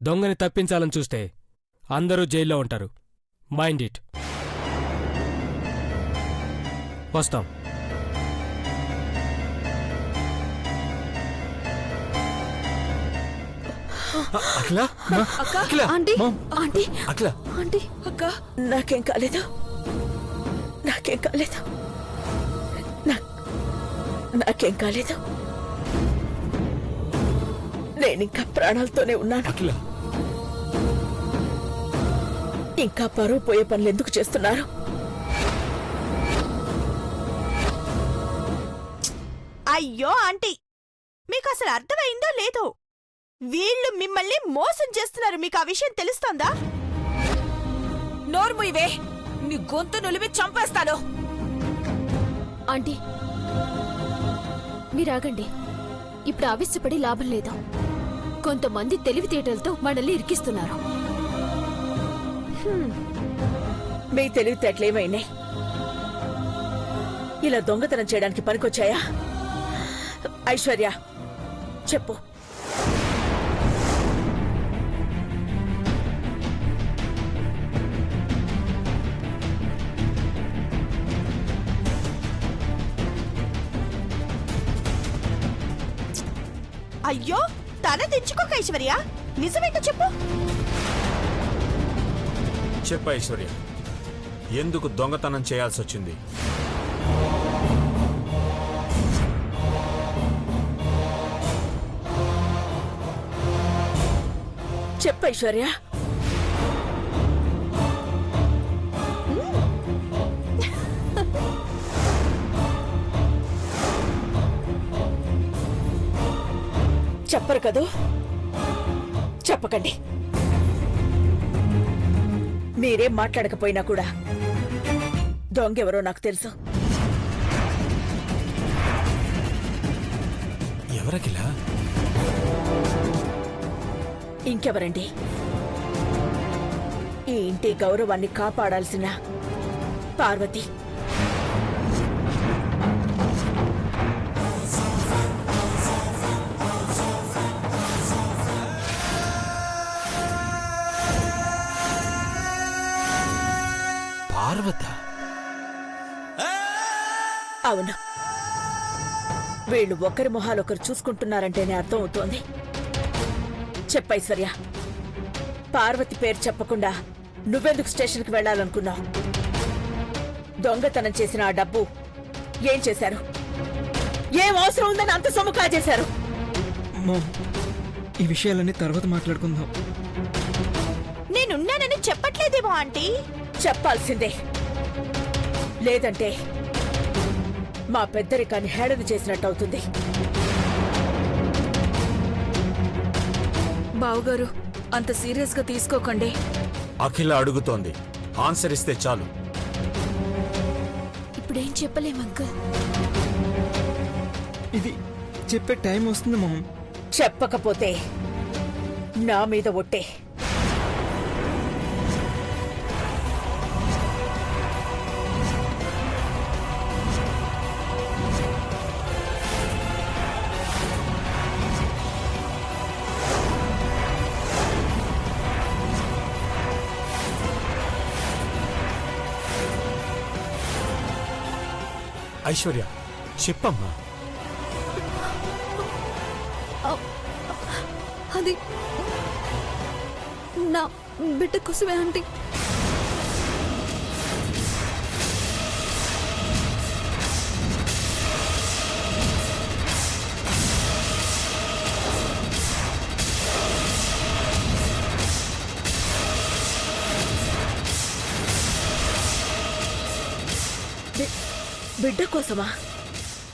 దొంగని తప్పించాలని చూస్తే అందరూ జైల్లో ఉంటారు. Mind it. వస్తాం. అఖిల, అక్క, ఆంటీ, ఆంటీ, అఖిల, ఆంటీ, అక్క, నాకేం కాలేదు, నాకేం కాలేదు, నాకేం కాలేదు. నేనింకా ప్రాణాలతోనే ఉన్నాను. అఖిల, ఇంకా పరువు పోయే పనులు ఎందుకు చేస్తున్నారు? అయ్యో ఆంటీ, మీకు అసలు అర్థమైందో లేదో? వీళ్ళు మిమ్మల్ని మోసం చేస్తున్నారు. మీకు ఆ విషయం తెలుస్తోందా? నోర్ముయివే, నీ గొంతు నులిమి చంపేస్తాను. ఆంటీ, మీరాగండి. ఇప్పుడు ఆవేశపడి లాభం లేదు. కొంతమంది తెలివితేటలతో మనల్ని ఇరికిస్తున్నారు. మీ తెలివితేటలేమైనాయి? ఇలా దొంగతనం చేయడానికి పనికొచ్చాయా? ఐశ్వర్య, చెప్పు. అయ్యో, తల తెచ్చుకోక ఐశ్వర్య, నిజమేంటో చెప్పు. చెప్ప ఐశ్వర్య, ఎందుకు దొంగతనం చేయాల్సి వచ్చింది? చెప్పు ఐశ్వర్య. చెప్పరు కదూ? చెప్పకండి. మీరేం మాట్లాడకపోయినా కూడా దొంగెవరో నాకు తెలుసు. ఎవరకిలా? ఇంకెవరండి? ఈ ఇంటి గౌరవాన్ని కాపాడాల్సిన పార్వతి. పార్వత? అవును. వీళ్ళు ఒకరి మొహాలొకరు చూసుకుంటున్నారంటేనే అర్థం అవుతోంది. చెప్పైశ్వర్య, పార్వతి పేరు చెప్పకుండా నువ్వెందుకు స్టేషన్కి వెళ్లాలనుకున్నావు? దొంగతనం చేసిన ఆ డబ్బు ఏం చేశారు? ఏం అవసరం ఉందని అంత సొమ్ము కాజేశారు? ఈ విషయాలన్నీ తర్వాత మాట్లాడుకుందాం. నేనున్నానని చెప్పట్లేదేమో ఆంటీ. చెప్పాల్సిందే. లేదంటే మా పెద్దరికాన్ని హేళన చేసినట్టు అవుతుంది. బావుగారు, అంత సీరియస్ గా తీసుకోకండి. అఖిల అడుగుతోంది, ఆన్సర్ ఇస్తే చాలు. ఇప్పుడేం చెప్పలేం అంకుల్. ఇది చెప్పే టైం వస్తుంది మామ్. చెప్పకపోతే నా మీద ఒట్టే. ఐశ్వర్య, చెప్పమ్మా. అది నా బిడ్డ కోసమే ఆంటీ. బిడ్డ కోసమా?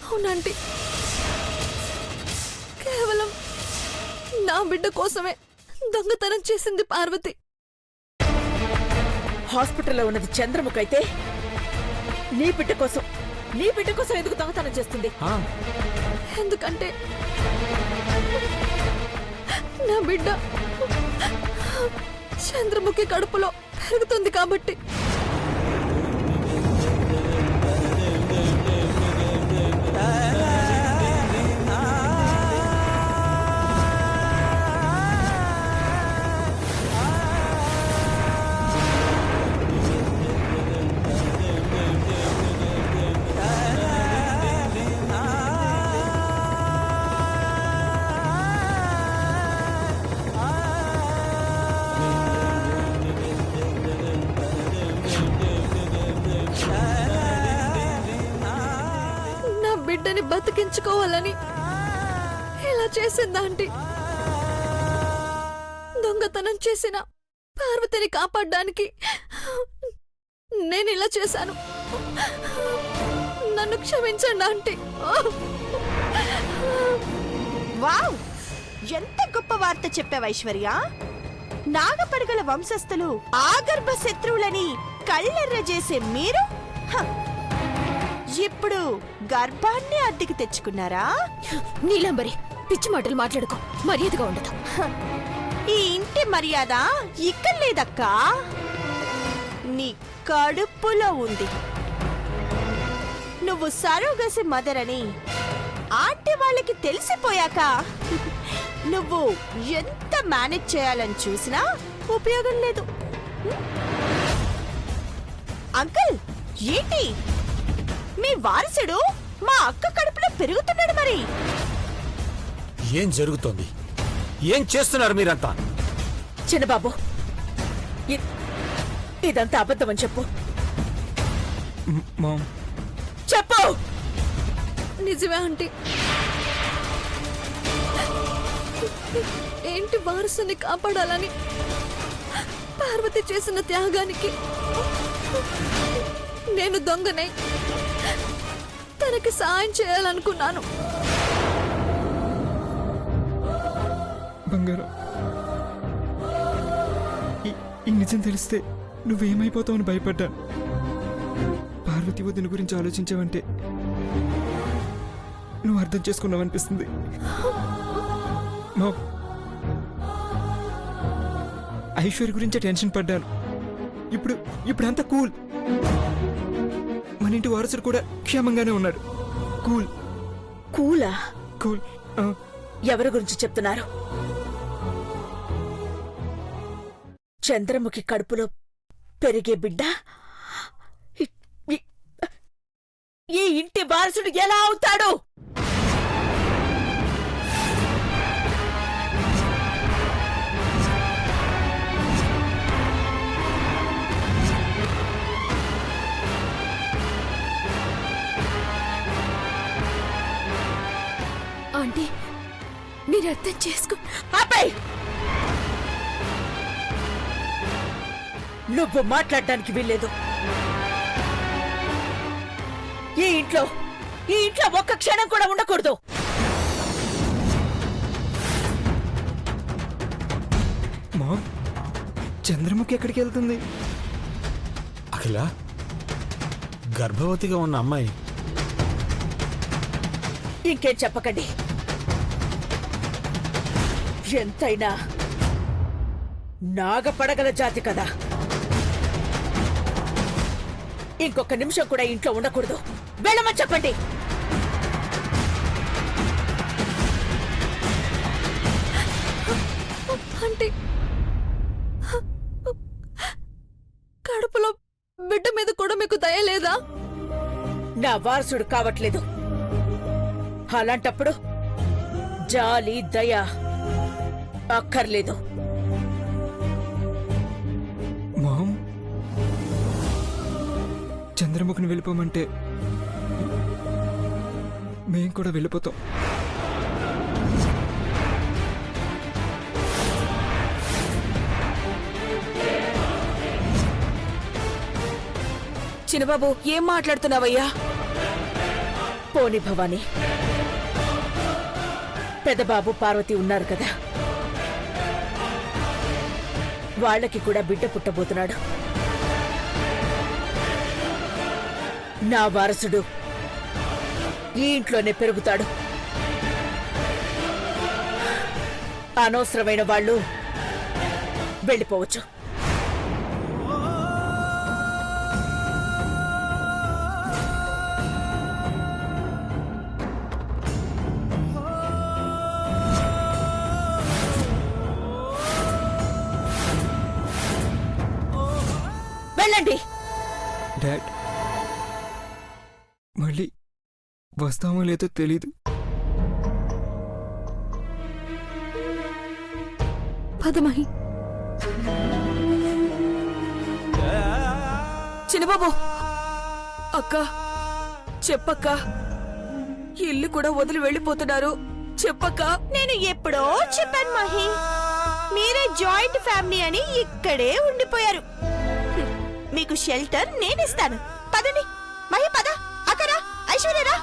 అవునంటీ, కేవలం నా బిడ్డ కోసమే దొంగతనం చేసింది పార్వతి. హాస్పిటల్లో ఉన్నది చంద్రముఖ అయితే నీ బిడ్డ కోసం ఎందుకు దొంగతనం చేస్తుంది? ఎందుకంటే నా బిడ్డ చంద్రముఖి కడుపులో పెరుగుతుంది కాబట్టి. తప్పించుకోవాలని ఇలా చేసిందా ఆంటీ? దొంగతనం చేసిన పార్వతిని కాపాడడానికి నేను ఇలా చేశాను. నన్ను క్షమించండి ఆంటీ. వావ్, ఎంత గొప్ప వార్త చెప్పావు ఐశ్వర్య. నాగపడగల వంశస్థులు ఆగర్భ శత్రువులని కళ్ళెర్రజేసే మీరు హ, ఇప్పుడు గర్భాన్ని అద్దెకి తెచ్చుకున్నారా? నీలంబరి, పిచ్చి మాటలు మాట్లాడుకో, మర్యాదగా ఉండదు. ఈ ఇంటి మర్యాద ఇక్కడ లేదక్కా, నీ కడుపులో ఉంది. నువ్వు సరోగసి మదర్ అని ఆంటీ వాళ్ళకి తెలిసిపోయాక నువ్వు ఎంత మేనేజ్ చేయాలని చూసినా ఉపయోగం లేదు. అంకుల్, ఏంటి మీ వారసుడు మా అక్క కడుపులో పెరుగుతున్నాడు? మరి ఏం జరుగుతోంది? ఏం చేస్తున్నారు మీరంతా? చిన్నబాబు, ఇదంతా అబద్ధం అని చెప్పు. మామ్, చెప్పు. నిజమే ఆంటీ. ఏంటి వారసుని కాపాడాలని పార్వతి చేసిన త్యాగానికి నేను దొంగనే తనకి సాయం చేయాలనుకున్నాను. బంగారం, ఈ నిజం తెలిస్తే నువ్వేమైపోతావని భయపడ్డా. పార్వతి వదిన గురించి ఆలోచించావంటే నువ్వు అర్థం చేసుకున్నావనిపిస్తుంది. మామ్, ఐశ్వర్య గురించే టెన్షన్ పడ్డాను. ఇప్పుడంతా కూల్. మన ఇంటి వారసుడు కూడా క్షేమంగానే ఉన్నాడు. కూల్ కూలా? కూల్. ఎవరి గురించి చెప్తున్నారు? చంద్రముఖి కడుపులో పెరిగే బిడ్డ ఈ ఇంటి వారసుడు ఎలా అవుతాడు? ఆంటీ, మీరు అర్థం చేసుకో. ఆపేయ్! నువ్వు మాట్లాడడానికి వీల్లేదు. ఈ ఇంట్లో ఒక్క క్షణం కూడా ఉండకూడదు. మామ్, చంద్రముఖి ఎక్కడికి వెళ్తుంది? అఖిల, గర్భవతిగా ఉన్న అమ్మాయి. ఇంకేం చెప్పకండి. ఎంతైనా నాగపడగల జాతి కదా. ఇంకొక నిమిషం కూడా ఇంట్లో ఉండకూడదు. వెళ్ళమని చెప్పండి. ఆంటీ, కడుపులో బిడ్డ మీద కూడా మీకు దయ లేదా? నా వారసుడు కావట్లేదు. అలాంటప్పుడు జాలి దయ అక్కర్లేదు. మామ్, చంద్రముఖిని వెళ్ళిపోమంటే మేం కూడా వెళ్ళిపోతాం. చిన్నబాబు, ఏం మాట్లాడుతున్నావయ్యా? పోని భవాని, పెద్దబాబు పార్వతి ఉన్నారు కదా, వాళ్ళకి కూడా బిడ్డ పుట్టబోతున్నాడు. నా వారసుడు ఈ ఇంట్లోనే పెరుగుతాడు. అనవసరమైన వాళ్ళు వెళ్ళిపోవచ్చు. వెళ్ళండి. డాడ్, మళ్ళీ వస్తామో లేదో తెలీదు. పదమహి. చిన్నబాబు, అక్క చెప్పక్క, ఇల్లు కూడా వదిలి వెళ్ళిపోతున్నారు చెప్పక్క. నేను ఎప్పుడో చెప్పాను మహి, మీరే జాయింట్ ఫ్యామిలీ అని ఇక్కడే ఉండిపోయారు. మీకు షెల్టర్ నేనిస్తాను. పదండి మహి, పద. అక్కరా, ఐశ్వర్యరా,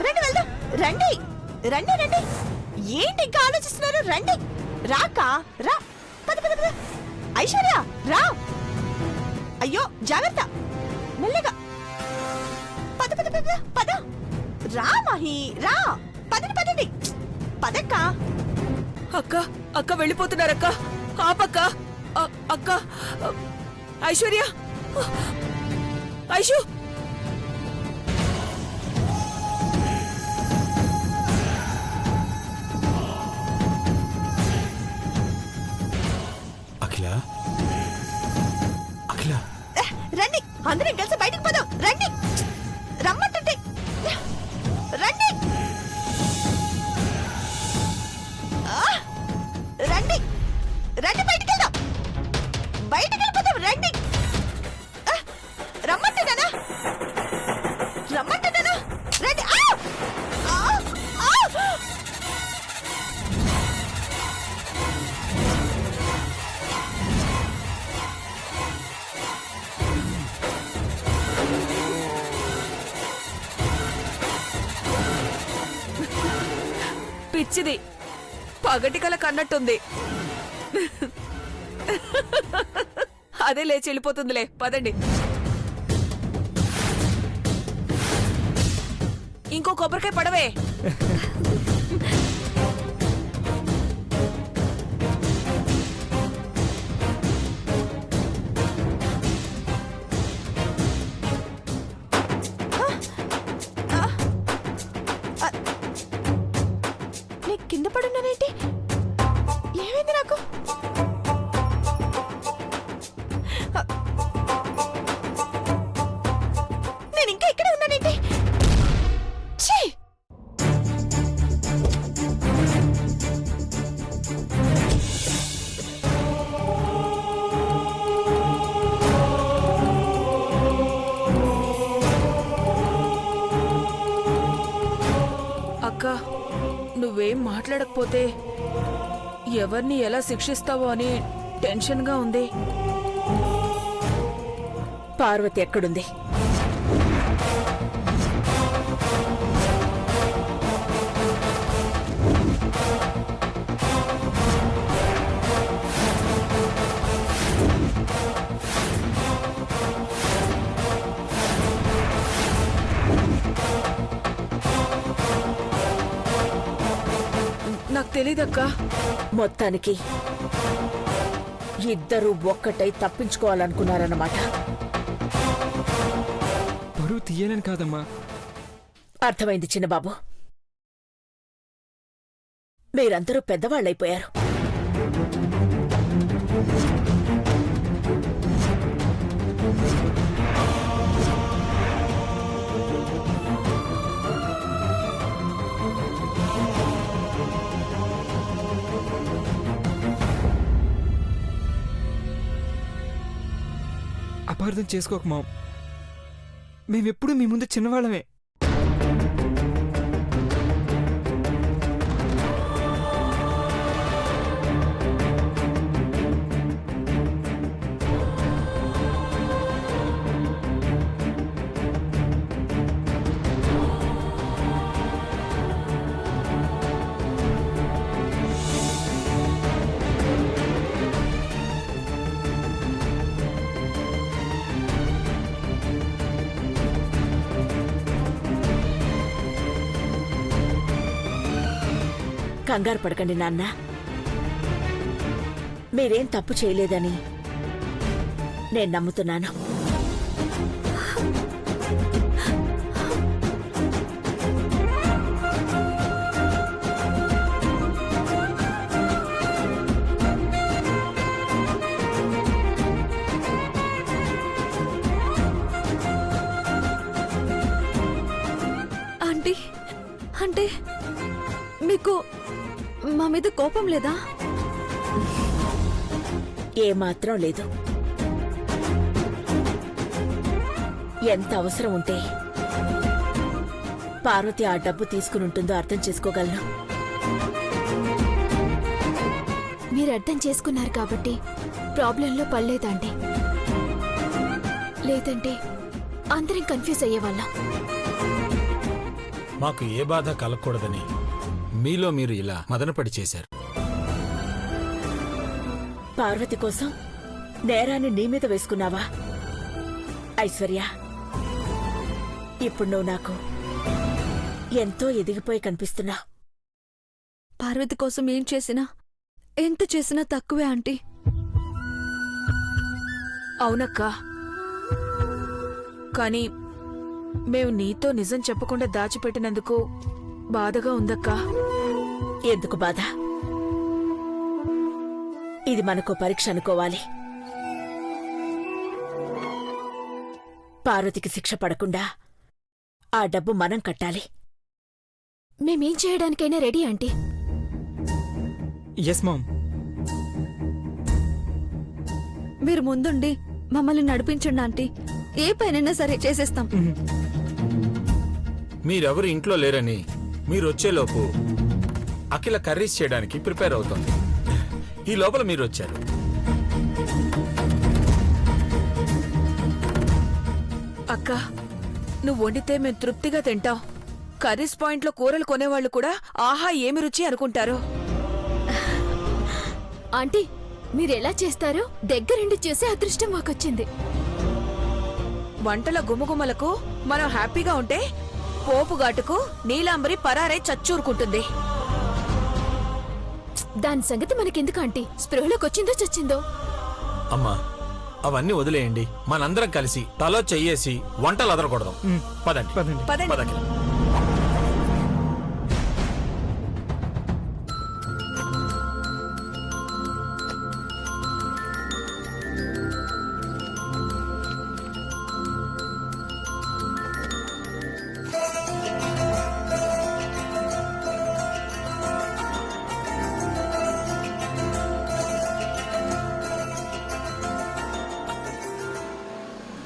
రండి వెళ్దాం. రండి రండి రండి. ఏంటి ఇంకా ఆలోచిస్తున్నారు? రండి, రాకా రా. పద పద పద. ఐశ్వర్య రా. అయ్యో జాగ్రత్త, మెల్లగా. పద పద పద పద. రా మహి, రా. పదండి పదండి, పదక్క. అక్క అక్క వెళ్ళిపోతున్నారక్క. ఆపక్క. అక్క ఐశ్వర్య, ఐషు. అఖిల, అఖిల, రండి, అందరం కలిసి బయటకు పోదాం. రండి, రమ్మంటుంటే రండి. రండి రండి, బయటికి వెళ్దాం. బయటికి వెళ్ళిపోదాం. రండి, రమ్మంటున్నానా, రమ్మంటున్నానా. రండి. పిచ్చిది, పగటి కల కన్నట్టుంది. అదే లేచి వెళ్ళిపోతుందిలే. పదండి. ఇంకో కొబ్బరికాయ పడవే. నీ కింద పడున్నానేంటి? ఏమైంది నాకు? నేను ఇంకా ఇక్కడే ఉన్నానేంటి? ఛీ! అక్క, నువ్వేం మాట్లాడకపోతే ఎవరిని ఎలా శిక్షిస్తావో అని టెన్షన్గా ఉంది. పార్వతి ఎక్కడుంది? నాకు తెలీదక్క. మొత్తానికి ఇద్దరూ ఒక్కటై తప్పించుకోవాలనుకున్నారన్నమాట. పరువు తీయాలని కాదమ్మా. అర్థమైంది చిన్నబాబు. మీరందరూ పెద్దవాళ్ళైపోయారు. అపార్థం చేసుకోక మామ్, మేమెప్పుడు మీ ముందు చిన్నవాళ్ళమే. కంగారు పడకండి నాన్న. మీరేం తప్పు చేయలేదని నేను నమ్ముతున్నాను. ఆంటీ, అంటే మీకు మా మీద కోపం లేదా? ఏమాత్రం లేదు. ఎంత అవసరం ఉంటే పార్వతి ఆ డబ్బు తీసుకుని ఉంటుందో అర్థం చేసుకోగలను. మీరు అర్థం చేసుకున్నారు కాబట్టి ప్రాబ్లంలో పడలేదండి. లేదంటే అందరం కన్ఫ్యూజ్ అయ్యేవాళ్ళం. మాకు ఏ బాధ కలగకూడదని మీలో మీరు ఇలా మదనపడి చేశారు. పార్వతి కోసం నేరాన్ని నీ మీద వేసుకున్నావా? ఐశ్వర్య, ఇప్పుడు నువ్వు నాకు ఎంతో ఎదిగిపోయి కనిపిస్తున్నా. పార్వతి కోసం ఏం చేసినా ఎంత చేసినా తక్కువే ఆంటీ. అవునక్కా, కానీ మేము నీతో నిజం చెప్పకుండా దాచిపెట్టినందుకు బాధగా ఉందక్కా. ఎందుకు బాధ? ఇది మనకు పరీక్ష అనుకోవాలి. పార్వతికి శిక్ష పడకుండా ఆ డబ్బు మనం కట్టాలి. మేమేం చేయడానికైనా రెడీ ఆంటీ. Yes ma'am. మీరు ముందుండి మమ్మల్ని నడిపించండి ఆంటీ. ఏ పైనైనా సరే చేసేస్తాం. మీరెవరు ఇంట్లో లేరని మీరొచ్చేలోపు అఖిల కర్రీస్ చేయడానికి ప్రిపేర్ అవుతోంది. ఈ లోపల మీరు వచ్చారు. అక్క, నువ్వు వండితే మేము తృప్తిగా తింటాం. కర్రీస్ పాయింట్లో కూరలు కొనేవాళ్లు కూడా ఆహా ఏమి రుచి అనుకుంటారు. ఆంటీ, మీరెలా చేస్తారో దగ్గరుండి చూసే అదృష్టం మాకొచ్చింది. వంటల గుమగుమలకు మనం హ్యాపీగా ఉంటే పోపుగాటుకు నీలాంబరి పరారై చచ్చూరుకుంటుంది. దాని సంగతి మనకెందుకు ఆంటీ? స్పృహలోకి వచ్చిందో చచ్చిందో. అమ్మా, అవన్నీ వదిలేయండి. మనందరం కలిసి తలో చెయ్యేసి వంటలు అదరకూడదు. పదండి పదండి. పదండి. పదండి.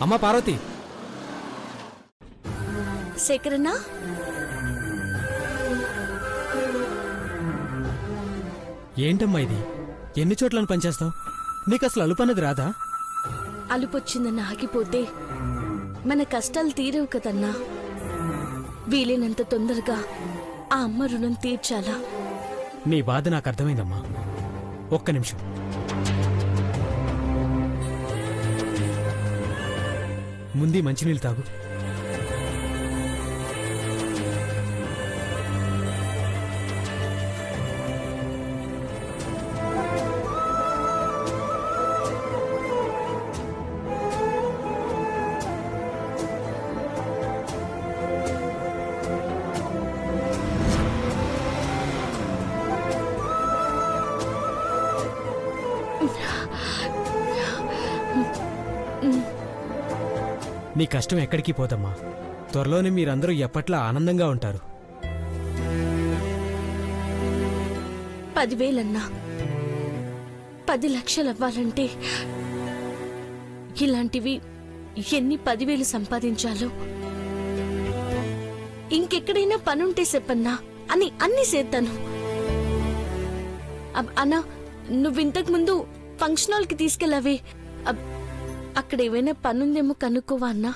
అమ్మా పార్వతి, శేఖరన్నా, ఏంటమ్మా ఇది? ఎన్ని చోట్లను పనిచేస్తావు? నీకు అసలు అలుపన్నది రాదా? అలుపొచ్చిందన్న ఆగిపోతే మన కష్టాలు తీరవు కదన్నా. వీలైనంత తొందరగా ఆ అమ్మ రుణం తీర్చాలా? నీ బాధ నాకు అర్థమైందమ్మా. ఒక్క నిమిషం. ముందు మంచినీళ్ళు తాగు. నీ కష్టం ఎక్కడికి పోదమ్మా. త్వరలోనే మీరందరూ ఎప్పట్లా ఆనందంగా ఉంటారు. 10,000 10 లక్షలు అవ్వాలంటే ఇలాంటివి ఎన్ని 10,000 సంపాదించాలో. ఇంకెక్కడైనా పనుంటే చెప్పన్నా అన్ని చేస్తాను. అన్నా, నువ్వింతకు ముందు ఫంక్షన్ హాల్కి తీసుకెళ్ళావే, అక్కడ ఏమైనా పనుందేమో కనుక్కోవా అన్నా?